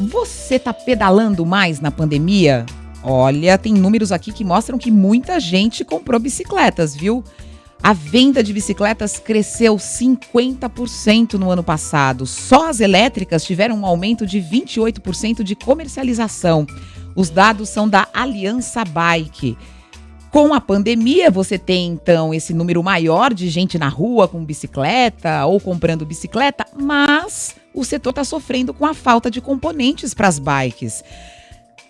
você tá pedalando mais na pandemia? Olha, tem números aqui que mostram que muita gente comprou bicicletas, viu? A venda de bicicletas cresceu 50% no ano passado. Só as elétricas tiveram um aumento de 28% de comercialização. Os dados são da Aliança Bike. Com a pandemia, você tem, então, esse número maior de gente na rua com bicicleta ou comprando bicicleta, mas o setor está sofrendo com a falta de componentes para as bikes.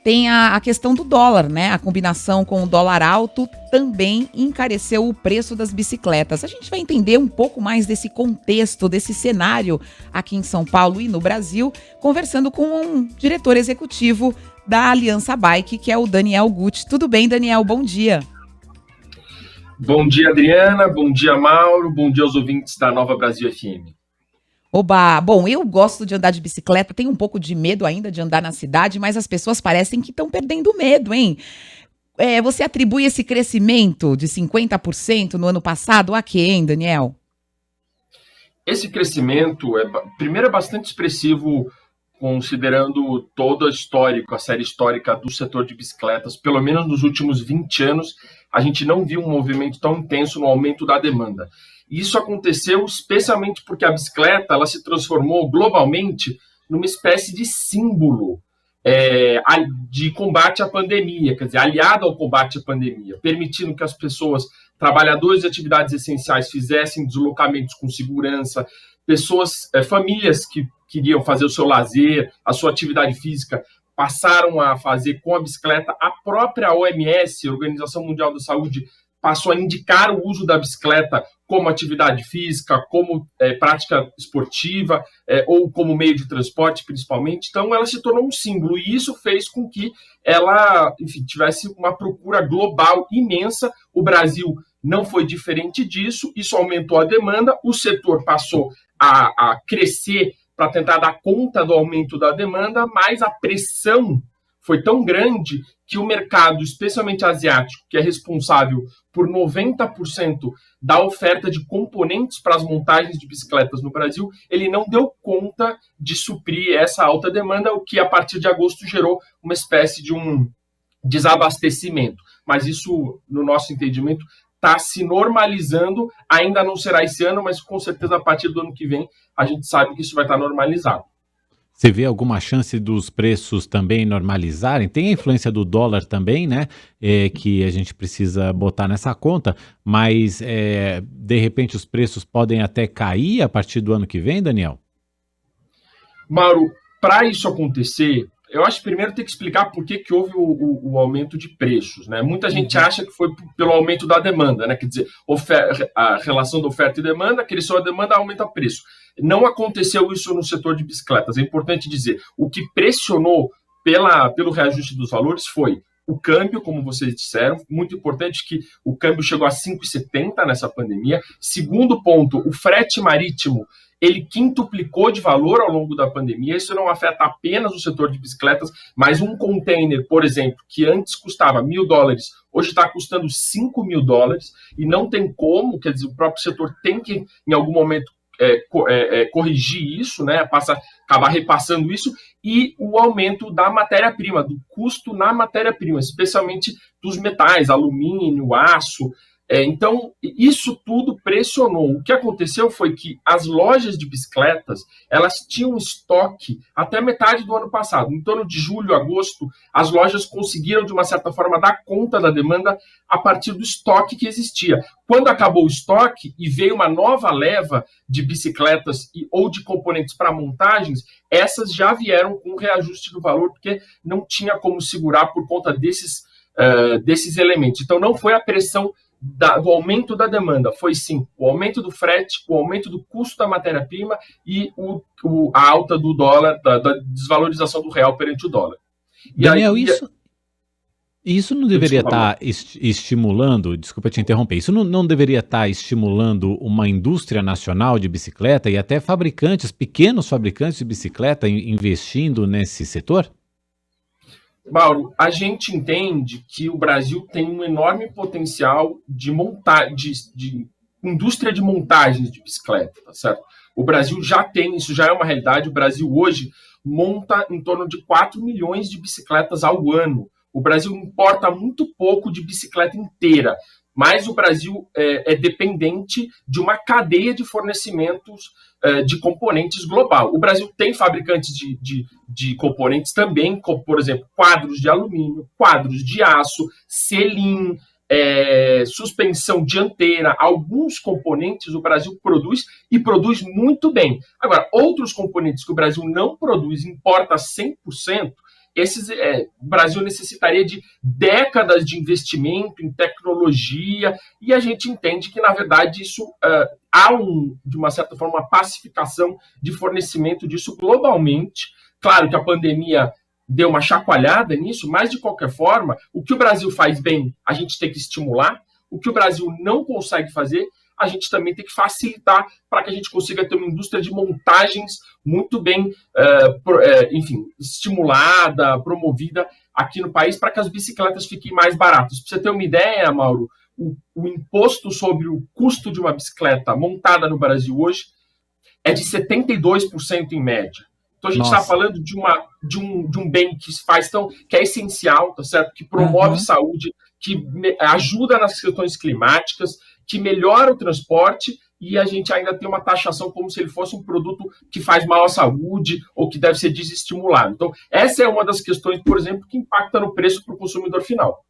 Tem a questão do dólar, né? A combinação com o dólar alto também encareceu o preço das bicicletas. A gente vai entender um pouco mais desse contexto, desse cenário aqui em São Paulo e no Brasil, conversando com um diretor executivo da Aliança Bike, que é o Daniel Gucci. Tudo bem, Daniel? Bom dia. Bom dia, Adriana. Bom dia, Mauro. Bom dia aos ouvintes da Nova Brasil FM. Oba! Bom, eu gosto de andar de bicicleta, tenho um pouco de medo ainda de andar na cidade, mas as pessoas parecem que estão perdendo medo, hein? Você atribui esse crescimento de 50% no ano passado a quê, hein, Daniel? Esse crescimento, primeiro, é bastante expressivo, considerando todo a série histórica do setor de bicicletas. Pelo menos nos últimos 20 anos, a gente não viu um movimento tão intenso no aumento da demanda. Isso aconteceu especialmente porque a bicicleta ela se transformou globalmente numa espécie de símbolo de combate à pandemia, quer dizer, aliado ao combate à pandemia, permitindo que as pessoas, trabalhadores de atividades essenciais, fizessem deslocamentos com segurança, famílias que queriam fazer o seu lazer, a sua atividade física, passaram a fazer com a bicicleta. A própria OMS, Organização Mundial da Saúde, passou a indicar o uso da bicicleta como atividade física, como prática esportiva, ou como meio de transporte, principalmente. Então, ela se tornou um símbolo, e isso fez com que ela, enfim, tivesse uma procura global imensa. O Brasil não foi diferente disso, isso aumentou a demanda, o setor passou a crescer para tentar dar conta do aumento da demanda, mas a pressão foi tão grande que o mercado, especialmente asiático, que é responsável por 90% da oferta de componentes para as montagens de bicicletas no Brasil, ele não deu conta de suprir essa alta demanda, o que a partir de agosto gerou uma espécie de um desabastecimento. Mas isso, no nosso entendimento, está se normalizando. Ainda não será esse ano, mas com certeza a partir do ano que vem a gente sabe que isso vai estar normalizado. Você vê alguma chance dos preços também normalizarem? Tem a influência do dólar também, né? Que a gente precisa botar nessa conta, mas de repente os preços podem até cair a partir do ano que vem, Daniel? Mauro, para isso acontecer, eu acho que primeiro tem que explicar por que houve o aumento de preços, né? Muita gente acha que foi pelo aumento da demanda, né? Quer dizer, a relação da oferta e demanda, cresceu a demanda, aumenta o preço. Não aconteceu isso no setor de bicicletas. É importante dizer, o que pressionou pelo reajuste dos valores foi o câmbio, como vocês disseram, muito importante que o câmbio chegou a 5,70 nessa pandemia. Segundo ponto, o frete marítimo, ele quintuplicou de valor ao longo da pandemia. Isso não afeta apenas o setor de bicicletas, mas um container, por exemplo, que antes custava $1.000, hoje está custando $5.000, e não tem como, quer dizer, o próprio setor tem que, em algum momento, corrigir isso, né? Acabar repassando isso, e o aumento da matéria-prima, do custo na matéria-prima, especialmente dos metais, alumínio, aço. Então, isso tudo pressionou. O que aconteceu foi que as lojas de bicicletas, elas tinham estoque até metade do ano passado. Em torno de julho, agosto, as lojas conseguiram, de uma certa forma, dar conta da demanda a partir do estoque que existia. Quando acabou o estoque e veio uma nova leva de bicicletas ou de componentes para montagens, essas já vieram com reajuste do valor, porque não tinha como segurar por conta desses elementos. Então, não foi a pressão do aumento da demanda, foi sim o aumento do frete, o aumento do custo da matéria-prima e a alta do dólar, da desvalorização do real perante o dólar. Daniel, isso não deveria estar estimulando, desculpa te interromper, isso não deveria estar estimulando uma indústria nacional de bicicleta e até pequenos fabricantes de bicicleta investindo nesse setor? Mauro, a gente entende que o Brasil tem um enorme potencial de indústria de montagens de bicicleta, tá certo? O Brasil já tem, isso já é uma realidade. O Brasil hoje, monta em torno de 4 milhões de bicicletas ao ano. O Brasil importa muito pouco de bicicleta inteira, mas o Brasil é dependente de uma cadeia de fornecimentos de componentes global. O Brasil tem fabricantes de componentes também, como, por exemplo, quadros de alumínio, quadros de aço, selim, suspensão dianteira. Alguns componentes o Brasil produz e produz muito bem. Agora, outros componentes que o Brasil não produz, importa 100%, o Brasil necessitaria de décadas de investimento em tecnologia, e a gente entende que, na verdade, isso há, de uma certa forma, uma pacificação de fornecimento disso globalmente. Claro que a pandemia deu uma chacoalhada nisso, mas, de qualquer forma, o que o Brasil faz bem, a gente tem que estimular. O que o Brasil não consegue fazer, a gente também tem que facilitar para que a gente consiga ter uma indústria de montagens muito bem, estimulada, promovida aqui no país, para que as bicicletas fiquem mais baratas. Para você ter uma ideia, Mauro, o imposto sobre o custo de uma bicicleta montada no Brasil hoje é de 72% em média. Então a gente está falando de um bem que é essencial, tá certo? Que promove saúde, que ajuda nas questões climáticas, que melhora o transporte, e a gente ainda tem uma taxação como se ele fosse um produto que faz mal à saúde ou que deve ser desestimulado. Então, essa é uma das questões, por exemplo, que impacta no preço para o consumidor final.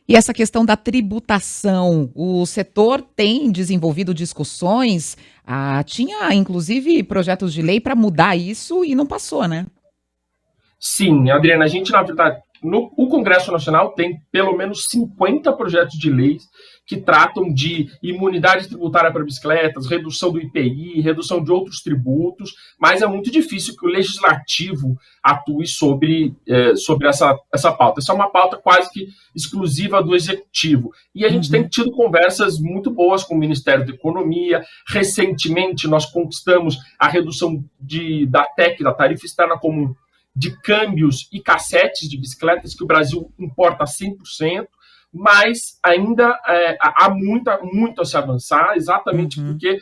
E essa questão da tributação, o setor tem desenvolvido discussões, tinha inclusive projetos de lei para mudar isso e não passou, né? Sim, Adriana, a gente, na verdade, o Congresso Nacional tem pelo menos 50 projetos de leis que tratam de imunidade tributária para bicicletas, redução do IPI, redução de outros tributos, mas é muito difícil que o legislativo atue sobre essa pauta. Essa é uma pauta quase que exclusiva do executivo. E a gente tem tido conversas muito boas com o Ministério da Economia. Recentemente, nós conquistamos a redução da TEC, da Tarifa Externa Comum, de câmbios e cassetes de bicicletas, que o Brasil importa 100%, mas ainda há muito a se avançar, exatamente porque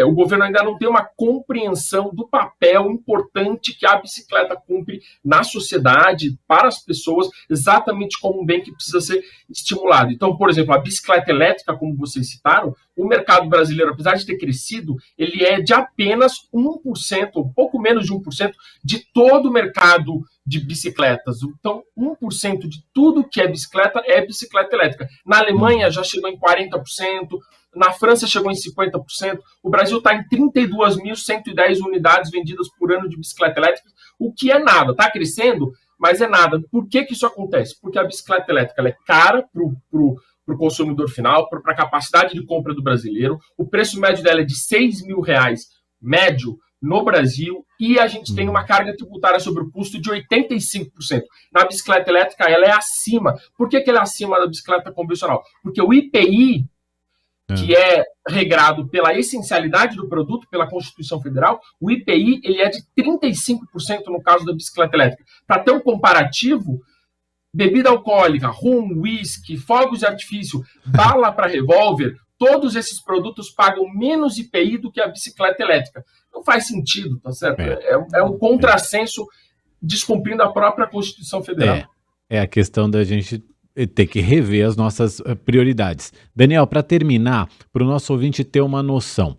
o governo ainda não tem uma compreensão do papel importante que a bicicleta cumpre na sociedade, para as pessoas, exatamente como um bem que precisa ser estimulado. Então, por exemplo, a bicicleta elétrica, como vocês citaram, o mercado brasileiro, apesar de ter crescido, ele é de apenas 1%, um pouco menos de 1%, de todo o mercado de bicicletas. Então, 1% de tudo que é bicicleta elétrica. Na Alemanha já chegou em 40%, na França chegou em 50%, o Brasil está em 32.110 unidades vendidas por ano de bicicleta elétrica, o que é nada, está crescendo, mas é nada. Por que isso acontece? Porque a bicicleta elétrica ela é cara para o consumidor final, para a capacidade de compra do brasileiro, o preço médio dela é de R$6.000 médio no Brasil, e a gente tem uma carga tributária sobre o custo de 85%. Na bicicleta elétrica, ela é acima. Por que ela é acima da bicicleta convencional? Porque o IPI, que é regrado pela essencialidade do produto, pela Constituição Federal, o IPI ele é de 35% no caso da bicicleta elétrica. Para ter um comparativo, bebida alcoólica, rum, whisky, fogos de artifício, bala para revólver, todos esses produtos pagam menos IPI do que a bicicleta elétrica. Não faz sentido, tá certo? É um contrassenso descumprindo a própria Constituição Federal. É a questão da gente ter que rever as nossas prioridades. Daniel, para terminar, para o nosso ouvinte ter uma noção,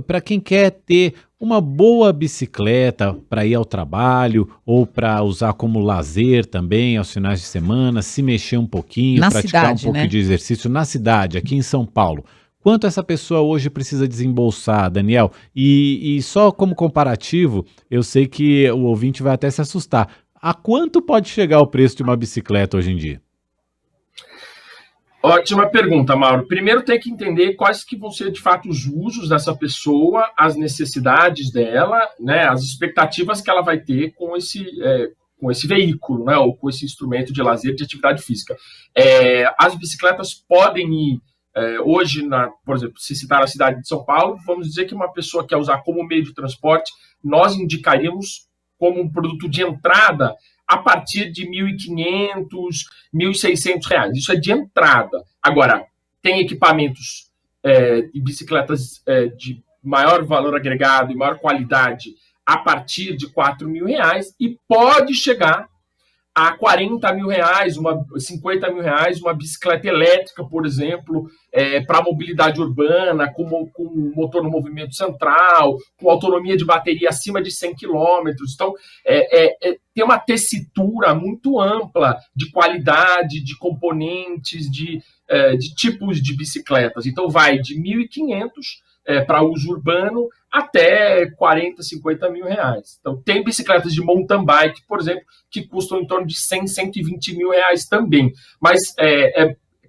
para quem quer ter uma boa bicicleta para ir ao trabalho ou para usar como lazer também aos finais de semana, se mexer um pouquinho, praticar um pouco de exercício na cidade, aqui em São Paulo. Quanto essa pessoa hoje precisa desembolsar, Daniel? E só como comparativo, eu sei que o ouvinte vai até se assustar. A quanto pode chegar o preço de uma bicicleta hoje em dia? Ótima pergunta, Mauro. Primeiro tem que entender quais que vão ser, de fato, os usos dessa pessoa, as necessidades dela, né, as expectativas que ela vai ter com esse veículo, né, ou com esse instrumento de lazer, de atividade física. As bicicletas podem ir, hoje, por exemplo, se citar a cidade de São Paulo, vamos dizer que uma pessoa quer usar como meio de transporte, nós indicaríamos como um produto de entrada a partir de R$ 1.500, R$ 1.600. Isso é de entrada. Agora, tem equipamentos e bicicletas de maior valor agregado e maior qualidade a partir de R$4 mil e pode chegar a R$40 mil, 50 mil reais, uma bicicleta elétrica, por exemplo, para mobilidade urbana, com motor no movimento central, com autonomia de bateria acima de 100 quilômetros. Então, tem uma tessitura muito ampla de qualidade, de componentes, de tipos de bicicletas. Então, vai de 1.500 para uso urbano até 40, 50 mil reais. Então, tem bicicletas de mountain bike, por exemplo, que custam em torno de 100, 120 mil reais também. Mas,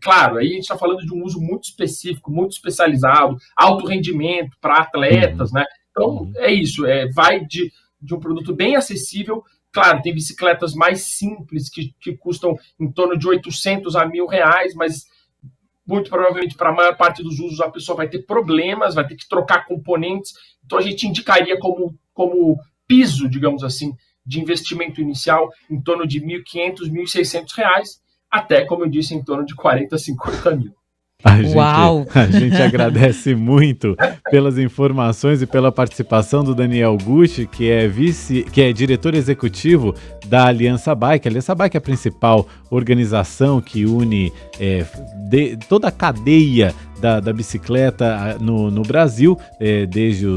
claro, aí a gente está falando de um uso muito específico, muito especializado, alto rendimento para atletas, né? Então, é isso, vai de um produto bem acessível. Claro, tem bicicletas mais simples que custam em torno de 800 a mil reais, mas muito provavelmente para a maior parte dos usos a pessoa vai ter problemas, vai ter que trocar componentes. Então a gente indicaria como piso, digamos assim, de investimento inicial em torno de R$1.500, R$1.600, até, como eu disse, em torno de 40, 50 mil. A gente agradece muito pelas informações e pela participação do Daniel Gucci, que é diretor executivo da Aliança Bike. A Aliança Bike é a principal organização que une toda a cadeia da bicicleta no Brasil, desde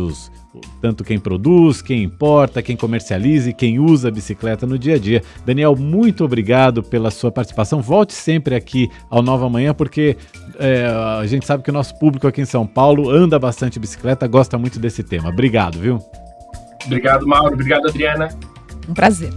tanto quem produz, quem importa, quem comercializa e quem usa a bicicleta no dia a dia. Daniel, muito obrigado pela sua participação. Volte sempre aqui ao Nova Manhã, porque a gente sabe que o nosso público aqui em São Paulo anda bastante de bicicleta, gosta muito desse tema. Obrigado, viu? Obrigado, Mauro. Obrigado, Adriana. Um prazer.